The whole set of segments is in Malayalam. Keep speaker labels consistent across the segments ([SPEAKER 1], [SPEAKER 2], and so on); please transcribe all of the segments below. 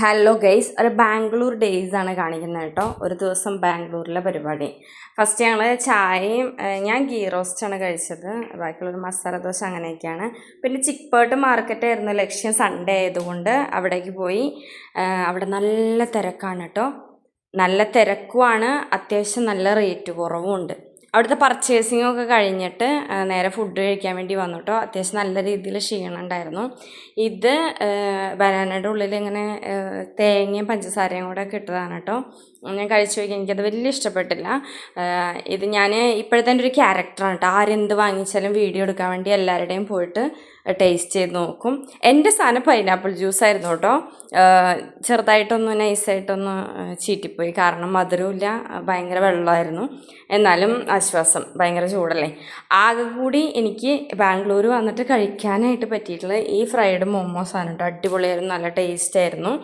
[SPEAKER 1] ഹലോ ഗൈസ്, ഒരു ബാംഗ്ലൂർ ഡേയ്സ് ആണ് കാണിക്കുന്നത് കേട്ടോ. ഒരു ദിവസം ബാംഗ്ലൂരിലെ പരിപാടി. ഫസ്റ്റ് ഞങ്ങൾ ചായയും ഞാൻ ഗീ റോസ്റ്റാണ് കഴിച്ചത്. ബാക്കിയുള്ളൊരു മസാല ദോശ അങ്ങനെയൊക്കെയാണ്. പിന്നെ ചിക്പേട്ട് മാർക്കറ്റ് ആയിരുന്നു ലക്ഷ്യം. സൺഡേ ആയതുകൊണ്ട് അവിടേക്ക് പോയി. അവിടെ നല്ല തിരക്കാണ് കേട്ടോ. നല്ല തിരക്കുമാണ്, അത്യാവശ്യം നല്ല റേറ്റ് കുറവും ഉണ്ട്. അവിടുത്തെ പർച്ചേസിംഗ് ഒക്കെ കഴിഞ്ഞിട്ട് നേരെ ഫുഡ് കഴിക്കാൻ വേണ്ടി വന്നു കേട്ടോ. അത്യാവശ്യം നല്ല രീതിയിൽ ക്ഷീണം ഉണ്ടായിരുന്നു. ഇത് ബനാനയുടെ ഉള്ളിൽ ഇങ്ങനെ തേങ്ങയും പഞ്ചസാരയും കൂടെ ഒക്കെ ഇട്ടതാണ് കേട്ടോ. ഞാൻ കഴിച്ചു നോക്കി, എനിക്കത് വലിയ ഇഷ്ടപ്പെട്ടില്ല. ഇത് ഞാൻ ഇപ്പോഴത്തെ എൻ്റെ ഒരു ക്യാരക്ടറാണ് കേട്ടോ. ആരെന്ത് വാങ്ങിച്ചാലും വീഡിയോ എടുക്കാൻ വേണ്ടി എല്ലാവരുടെയും പോയിട്ട് ടേസ്റ്റ് ചെയ്ത് നോക്കും. എൻ്റെ സാധനം പൈനാപ്പിൾ ജ്യൂസായിരുന്നു കേട്ടോ. ചെറുതായിട്ടൊന്ന് നൈസായിട്ടൊന്ന് ചീറ്റിപ്പോയി, കാരണം മധുരമില്ല, ഭയങ്കര വെള്ളമായിരുന്നു. എന്നാലും ആശ്വാസം, ഭയങ്കര ചൂടല്ലേ. ആകെ കൂടി എനിക്ക് ബാംഗ്ലൂർ വന്നിട്ട് കഴിക്കാനായിട്ട് പറ്റിയിട്ടുള്ളത് ഈ ഫ്രൈഡ് മോമോസാണ് കേട്ടോ. അടിപൊളിയായിരുന്നു, നല്ല ടേസ്റ്റ് ആയിരുന്നു.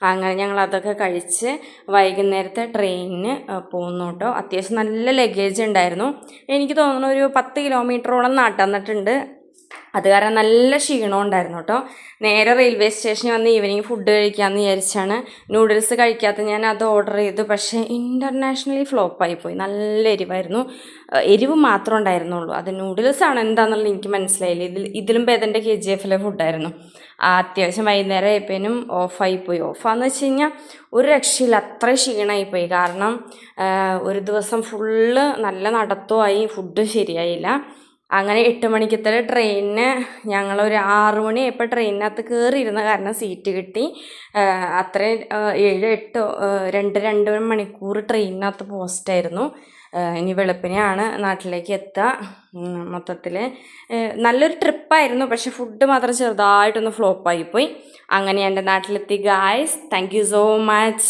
[SPEAKER 1] അങ്ങനെ ഞങ്ങൾ അതൊക്കെ കഴിച്ച് വൈകുന്നേരത്തെ ട്രെയിനിന് പോകുന്നു കേട്ടോ. അത്യാവശ്യം നല്ല ലഗേജ് ഉണ്ടായിരുന്നു. എനിക്ക് തോന്നുന്നു ഒരു 10 കിലോമീറ്ററോളം നടന്നിട്ടുണ്ട്. അത് കാരണം നല്ല ക്ഷീണം ഉണ്ടായിരുന്നു കേട്ടോ. നേരെ റെയിൽവേ സ്റ്റേഷനിൽ വന്ന് ഈവനിങ് ഫുഡ് കഴിക്കാമെന്ന് വിചാരിച്ചാണ് നൂഡിൽസ് കഴിക്കാത്ത ഞാൻ അത് ഓർഡർ ചെയ്തു. പക്ഷേ ഇൻ്റർനാഷണലി ഫ്ലോപ്പായിപ്പോയി. നല്ല എരിവായിരുന്നു. എരിവ് മാത്രം ഉണ്ടായിരുന്നുള്ളൂ. അത് നൂഡിൽസാണ് എന്താണെന്നുള്ളത് എനിക്ക് മനസ്സിലായില്ല. ഇതിലും ഭേദൻ്റെ KGF-ലെ ഫുഡായിരുന്നു. അത്യാവശ്യം വൈകുന്നേരം ആയപ്പോഴും ഓഫായിപ്പോയി. ഓഫാന്ന് വെച്ച് കഴിഞ്ഞാൽ ഒരു രക്ഷയില്ല, അത്ര ക്ഷീണമായിപ്പോയി. കാരണം ഒരു ദിവസം ഫുള്ള് നല്ല നടത്തമായി, ഫുഡ് ശരിയായില്ല. അങ്ങനെ 8 മണിക്കത്തെ ട്രെയിനിന് ഞങ്ങളൊരു 6 മണിയായപ്പോൾ ട്രെയിനിനകത്ത് കയറിയിരുന്ന കാരണം സീറ്റ് കിട്ടി. അത്രയും 7, 8, 2 മണിക്കൂർ ട്രെയിനിനകത്ത് പോസ്റ്റായിരുന്നു. ഇനി വെളുപ്പിനെയാണ് നാട്ടിലേക്ക് എത്തുക. മൊത്തത്തിൽ നല്ലൊരു ട്രിപ്പായിരുന്നു. പക്ഷെ ഫുഡ് മാത്രം ചെറുതായിട്ടൊന്ന് ഫ്ലോപ്പായിപ്പോയി. അങ്ങനെ എൻ്റെ നാട്ടിലെത്തി guys. Thank you so much.